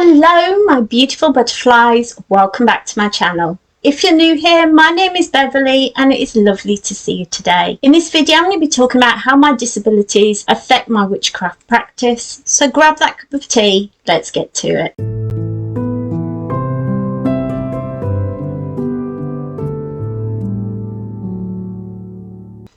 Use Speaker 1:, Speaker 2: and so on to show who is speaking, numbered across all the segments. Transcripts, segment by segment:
Speaker 1: Hello my beautiful butterflies, welcome back to my channel. If you're new here, my name is Beverley and it is lovely to see you today. In this video I'm going to be talking about how my disabilities affect my witchcraft practice. So grab that cup of tea, let's get to it.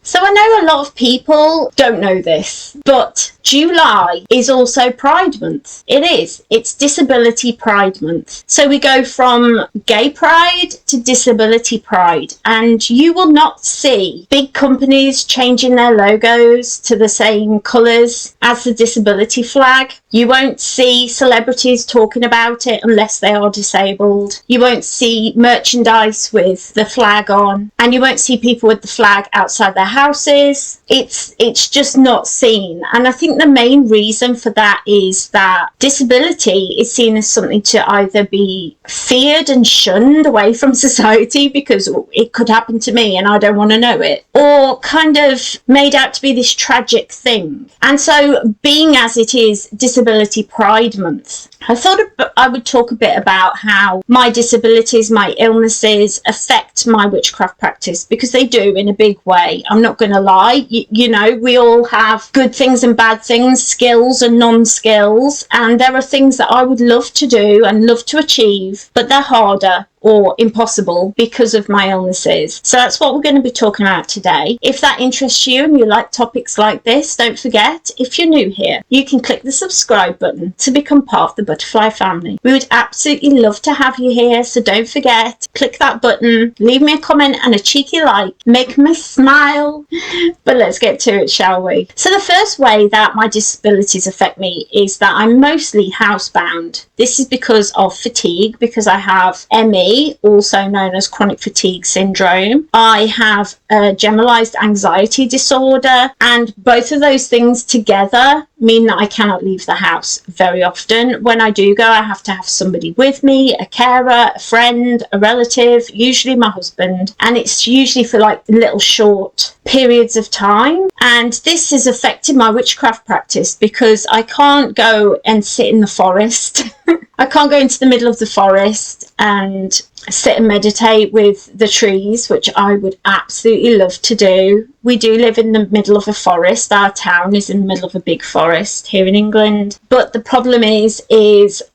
Speaker 1: So I know a lot of people don't know this, but July is also Pride Month. It is. It's Disability Pride Month. So we go from Gay Pride to Disability Pride, and you will not see big companies changing their logos to the same colours as the disability flag. You won't see celebrities talking about it unless they are disabled. You won't see merchandise with the flag on, and you won't see people with the flag outside their houses. It's just not seen, and I think the main reason for that is that disability is seen as something to either be feared and shunned away from society because it could happen to me and I don't want to know it, or kind of made out to be this tragic thing. And so, being as it is Disability Pride Month, I thought I would talk a bit about how my disabilities, my illnesses affect my witchcraft practice, because they do in a big way. I'm not going to lie. You know, we all have good things and bad things, skills and non-skills, and there are things that I would love to do and love to achieve, but they're harder or impossible because of my illnesses. So that's what we're going to be talking about today. If that interests you and you like topics like this, don't forget, if you're new here, you can click the subscribe button to become part of the butterfly family. We would absolutely love to have you here, so don't forget, click that button, leave me a comment and a cheeky like, make me smile. But let's get to it, shall we? So the first way that my disabilities affect me is that I'm mostly housebound. This is because of fatigue, because I have ME, also known as chronic fatigue syndrome. I have a generalized anxiety disorder, and both of those things together mean that I cannot leave the house very often. When I do go, I have to have somebody with me, a carer, a friend, a relative, usually my husband, and it's usually for like little short periods of time. And this has affected my witchcraft practice because I can't go and sit in the forest. I can't go into the middle of the forest and sit and meditate with the trees, which I would absolutely love to do. We do live in the middle of a forest. Our town is in the middle of a big forest here in England. But the problem is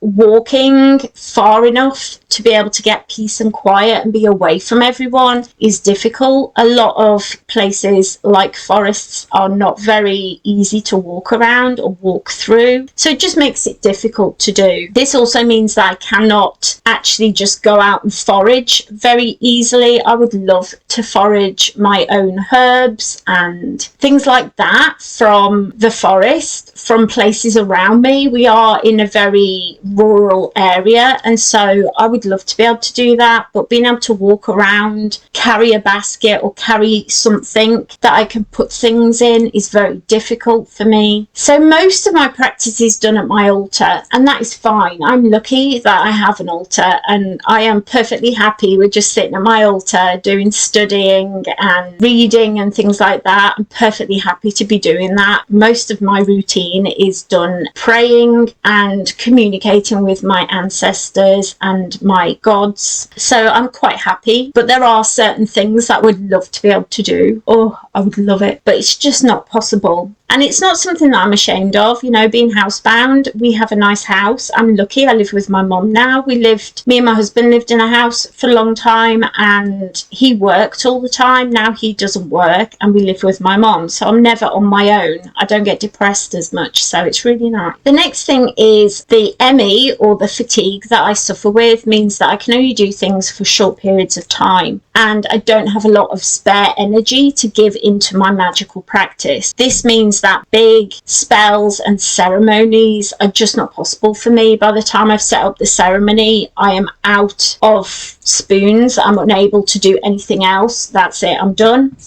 Speaker 1: walking far enough to be able to get peace and quiet and be away from everyone is difficult. A lot of places like forests are not very easy to walk around or walk through. So it just makes it difficult to do. This also means that I cannot actually just go out and forage very easily. I would love to forage my own herbs and things like that from the forest, from places around me. We are in a very rural area, and so I would love to be able to do that, but being able to walk around, carry a basket or carry something that I can put things in is very difficult for me. So most of my practice is done at my altar, and that is fine. I'm lucky that I have an altar, and I am perfectly happy with just sitting at my altar doing studying and reading and things like that. I'm perfectly happy to be doing that. Most of my routine is done praying and communicating with my ancestors and my gods. So I'm quite happy, but there are certain things that I would love to be able to do. Oh, I would love it, but it's just not possible. And it's not something that I'm ashamed of, you know, being housebound. We have a nice house. I'm lucky. I live with my mum now. Me and my husband lived in a house for a long time, and he worked all the time. Now he doesn't work and we live with my mum. So I'm never on my own. I don't get depressed as much. So it's really nice. The next thing is the ME, or the fatigue that I suffer with, means that I can only do things for short periods of time, and I don't have a lot of spare energy to give into my magical practice. This means that big spells and ceremonies are just not possible for me. By the time I've set up the ceremony, I am out of spoons. I'm unable to do anything else. That's it. I'm done.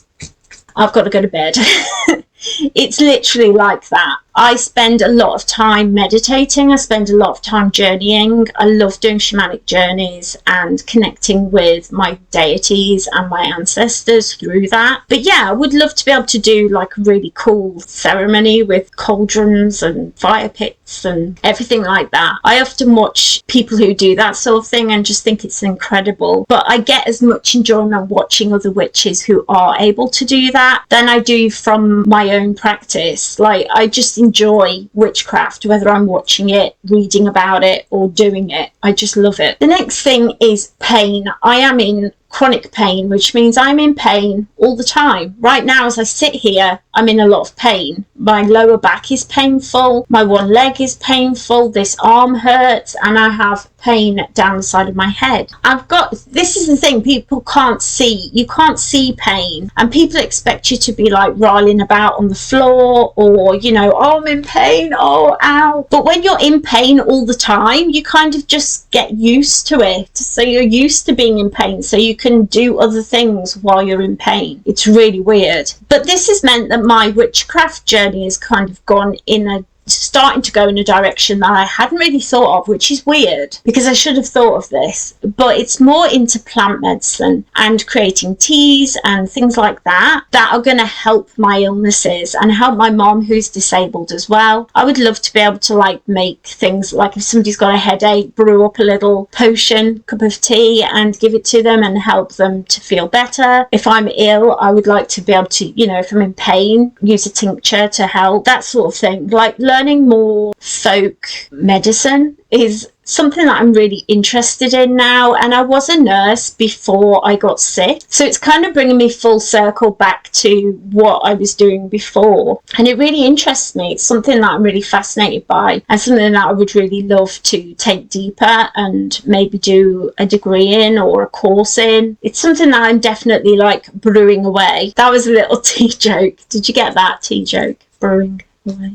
Speaker 1: I've got to go to bed. It's literally like that. I spend a lot of time meditating. I spend a lot of time journeying. I love doing shamanic journeys and connecting with my deities and my ancestors through that. But yeah, I would love to be able to do like a really cool ceremony with cauldrons and fire pits and everything like that. I often watch people who do that sort of thing and just think it's incredible. But I get as much enjoyment watching other witches who are able to do that than I do from my own practice. Like, I just enjoy witchcraft, whether I'm watching it, reading about it, or doing it. I just love it. The next thing is pain. I am in chronic pain, which means I'm in pain all the time. Right now, as I sit here, I'm in a lot of pain. My lower back is painful, my one leg is painful, this arm hurts, and I have pain down the side of my head. This is the thing, people can't see. You can't see pain, and people expect you to be like rolling about on the floor, or, you know, oh, I'm in pain, oh, ow. But when you're in pain all the time, you kind of just get used to it. So you're used to being in pain, so you can do other things while you're in pain. It's really weird. But this has meant that my witchcraft journey has kind of starting to go in a direction that I hadn't really thought of, which is weird because I should have thought of this. But it's more into plant medicine and creating teas and things like that are going to help my illnesses and help my mom, who's disabled as well. I would love to be able to like make things like, if somebody's got a headache, brew up a little potion, cup of tea, and give it to them and help them to feel better. If I'm ill, I would like to be able to, you know, if I'm in pain, use a tincture to help, that sort of thing. Like, learning more folk medicine is something that I'm really interested in now, and I was a nurse before I got sick, so it's kind of bringing me full circle back to what I was doing before, and it really interests me. It's something that I'm really fascinated by, and something that I would really love to take deeper and maybe do a degree in or a course in. It's something that I'm definitely like brewing away. That was a little tea joke. Did you get that tea joke? Brewing away.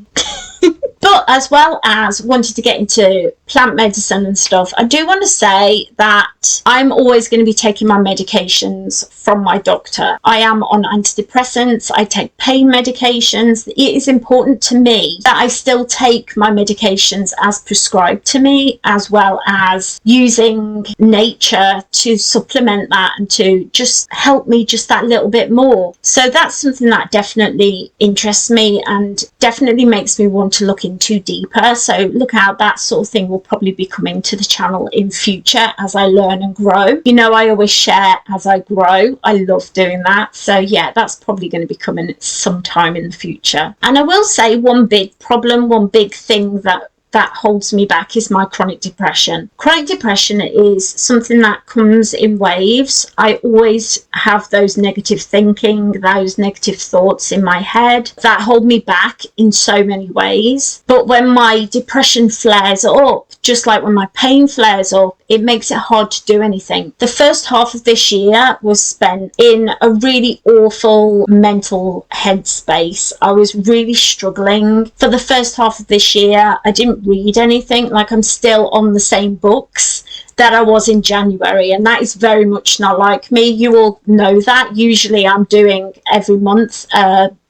Speaker 1: But as well as wanting to get into plant medicine and stuff, I do want to say that I'm always going to be taking my medications from my doctor. I am on antidepressants, I take pain medications. It is important to me that I still take my medications as prescribed to me, as well as using nature to supplement that and to just help me just that little bit more. So that's something that definitely interests me and definitely makes me want to look into deeper. So look out, that sort of thing will probably be coming to the channel in future as I learn and grow. You know, I always share as I grow. I love doing that. So yeah, that's probably going to be coming sometime in the future. And I will say one big problem, one big thing that holds me back is my chronic depression. Chronic depression is something that comes in waves. I always have those negative thinking, those negative thoughts in my head that hold me back in so many ways. But when my depression flares up, just like when my pain flares up, it makes it hard to do anything. The first half of this year was spent in a really awful mental headspace. I was really struggling. For the first half of this year, I didn't read anything. Like, I'm still on the same books that I was in January, and that is very much not like me. You all know that. Usually I'm doing every month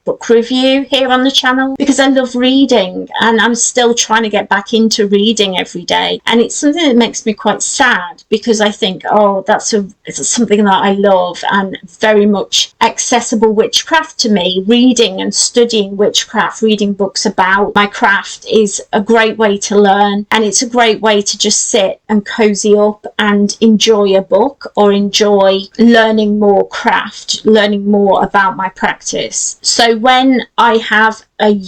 Speaker 1: book review here on the channel because I love reading, and I'm still trying to get back into reading every day, and it's something that makes me quite sad because I think, oh, it's something that I love and very much accessible witchcraft to me. Reading and studying witchcraft, reading books about my craft is a great way to learn, and it's a great way to just sit and cozy up and enjoy a book or enjoy learning more craft, learning more about my practice. So when I have a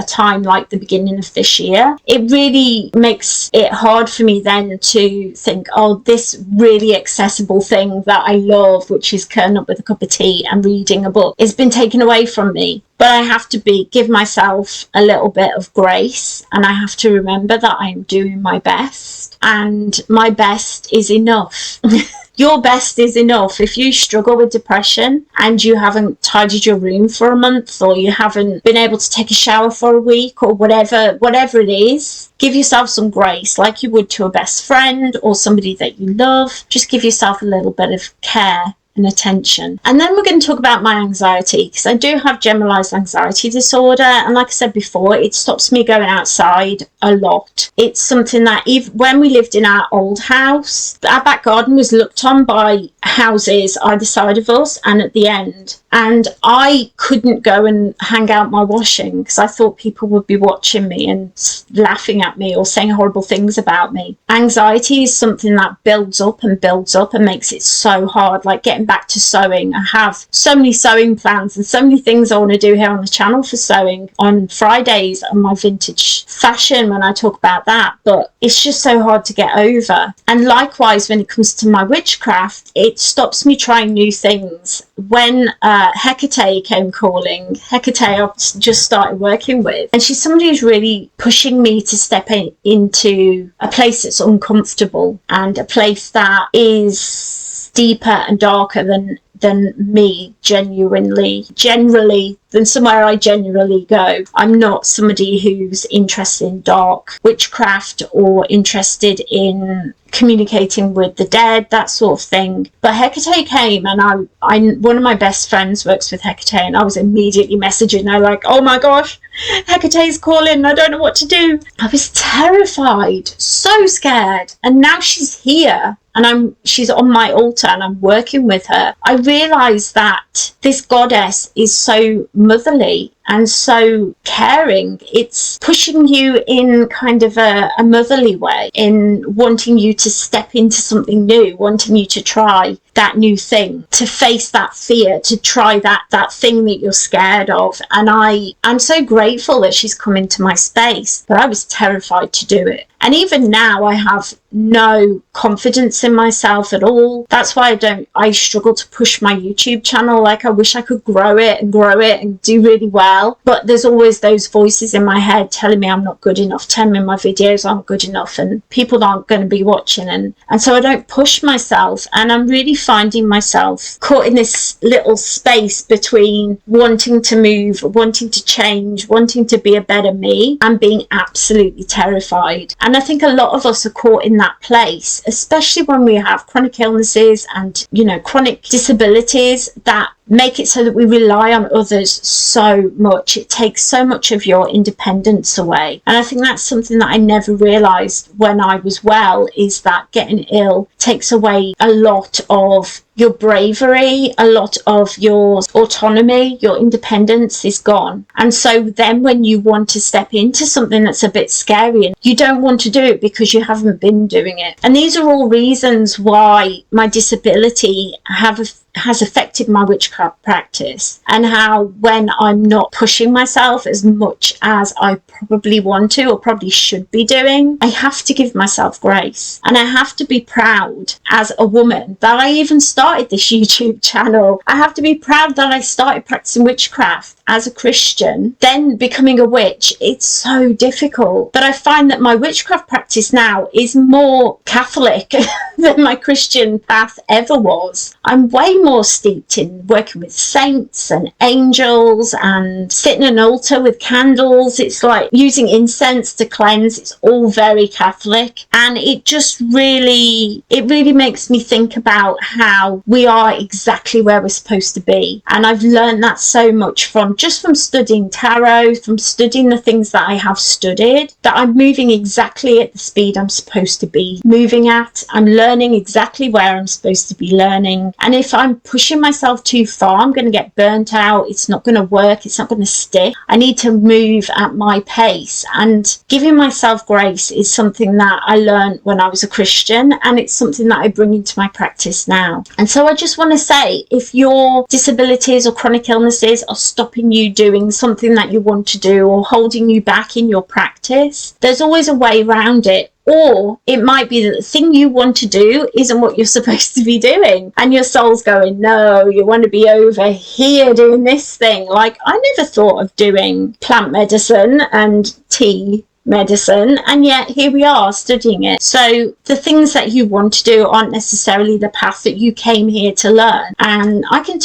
Speaker 1: time like the beginning of this year, it really makes it hard for me then to think, oh, this really accessible thing that I love, which is curling up with a cup of tea and reading a book, has been taken away from me. But I have to give myself a little bit of grace, and I have to remember that I'm doing my best, and my best is enough. Your best is enough. If you struggle with depression and you haven't tidied your room for a month, or you haven't been able to take a shower for a week, or whatever it is, give yourself some grace like you would to a best friend or somebody that you love. Just give yourself a little bit of care and attention. And then we're going to talk about my anxiety, because I do have generalized anxiety disorder, and like I said before, it stops me going outside a lot. It's something that even when we lived in our old house, our back garden was looked on by houses either side of us and at the end, and I couldn't go and hang out my washing because I thought people would be watching me and laughing at me or saying horrible things about me. Anxiety is something that builds up and makes it so hard. Like getting back to sewing, I have so many sewing plans and so many things I want to do here on the channel for sewing on Fridays and my vintage fashion when I talk about that, but it's just so hard to get over. And likewise, when it comes to my witchcraft, it stops me trying new things. When Hecate came calling, Hecate I've just started working with, and she's somebody who's really pushing me to step into a place that's uncomfortable and a place that is deeper and darker than me generally than somewhere I generally go. I'm not somebody who's interested in dark witchcraft or interested in communicating with the dead, that sort of thing. But Hecate came, and I one of my best friends works with Hecate, and I was immediately messaging her like, oh my gosh, Hecate's calling, I don't know what to do. I was terrified, so scared, and now she's here and she's on my altar and I'm working with her. I realised that this goddess is so motherly and so caring. It's pushing you in kind of a motherly way, in wanting you to step into something new, wanting you to try that new thing, to face that fear, to try that thing that you're scared of. And I'm so grateful that she's come into my space, but I was terrified to do it. And even now I have no confidence in myself at all. That's why I struggle to push my YouTube channel. Like I wish I could grow it and do really well. But there's always those voices in my head telling me I'm not good enough, telling me my videos aren't good enough and people aren't going to be watching. And so I don't push myself, and I'm really finding myself caught in this little space between wanting to move, wanting to change, wanting to be a better me, and being absolutely terrified. And I think a lot of us are caught in that place, especially when we have chronic illnesses and, chronic disabilities that make it so that we rely on others so much. It takes so much of your independence away. And I think that's something that I never realised when I was well, is that getting ill takes away a lot of your bravery, a lot of your autonomy, your independence is gone. And so then when you want to step into something that's a bit scary, and you don't want to do it because you haven't been doing it. And these are all reasons why my disability has affected my witchcraft practice, and how when I'm not pushing myself as much as I probably want to or probably should be doing, I have to give myself grace, and I have to be proud as a woman that I even started this YouTube channel. I have to be proud that I started practicing witchcraft as a Christian, then becoming a witch. It's so difficult, but I find that my witchcraft practice now is more Catholic than my Christian path ever was. I'm way more steeped in working with saints and angels and sitting at an altar with candles. It's like using incense to cleanse. It's all very Catholic, and it just really makes me think about how we are exactly where we're supposed to be. And I've learned that so much from studying tarot, from studying the things that I have studied, that I'm moving exactly at the speed I'm supposed to be moving at. I'm learning exactly where I'm supposed to be learning. And if I'm pushing myself too far, I'm going to get burnt out. It's not going to work. It's not going to stick. I need to move at my pace. And giving myself grace is something that I learned when I was a Christian, and it's something that I bring into my practice now. And so I just want to say, if your disabilities or chronic illnesses are stopping you doing something that you want to do or holding you back in your practice, there's always a way around it. Or it might be that the thing you want to do isn't what you're supposed to be doing, and your soul's going, no, you want to be over here doing this thing. Like, I never thought of doing plant medicine and tea medicine, and yet here we are studying it. So the things that you want to do aren't necessarily the path that you came here to learn. And I can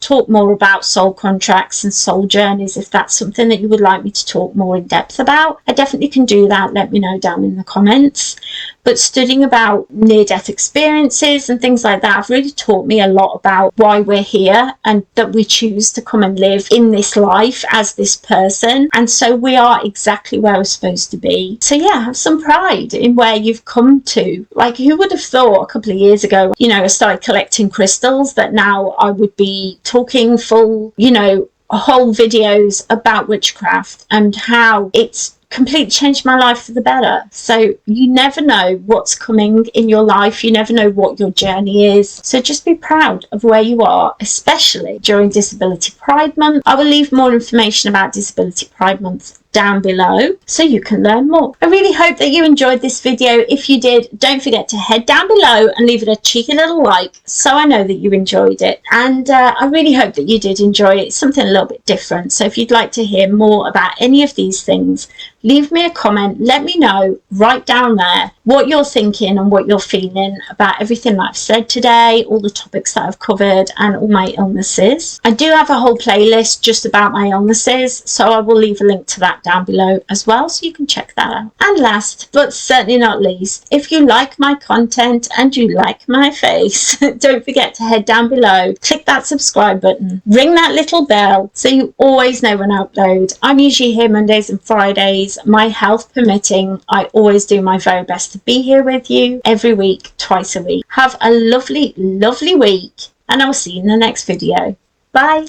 Speaker 1: talk more about soul contracts and soul journeys, if that's something that you would like me to talk more in depth about, I definitely can do that. Let me know down in the comments. But studying about near-death experiences and things like that have really taught me a lot about why we're here and that we choose to come and live in this life as this person. And so we are exactly where we're supposed to be. So yeah, have some pride in where you've come to. Like, who would have thought a couple of years ago, you know, I started collecting crystals, that now I would be talking full, you know, whole videos about witchcraft and how it's completely changed my life for the better. So you never know what's coming in your life. You never know what your journey is. So just be proud of where you are, especially during Disability Pride Month. I will leave more information about Disability Pride Month down below so you can learn more. I really hope that you enjoyed this video. If you did, don't forget to head down below and leave it a cheeky little like so I know that you enjoyed it. And I really hope that you did enjoy it. It's something a little bit different. So if you'd like to hear more about any of these things, leave me a comment. Let me know right down there what you're thinking and what you're feeling about everything that I've said today, all the topics that I've covered and all my illnesses. I do have a whole playlist just about my illnesses, so I will leave a link to that down below as well, so you can check that out. And last but certainly not least, if you like my content and you like my face, don't forget to head down below, click that subscribe button, ring that little bell so you always know when I upload. I'm usually here Mondays and Fridays. My health permitting, I always do my very best to be here with you every week, twice a week. Have a lovely, lovely week, and I will see you in the next video. Bye.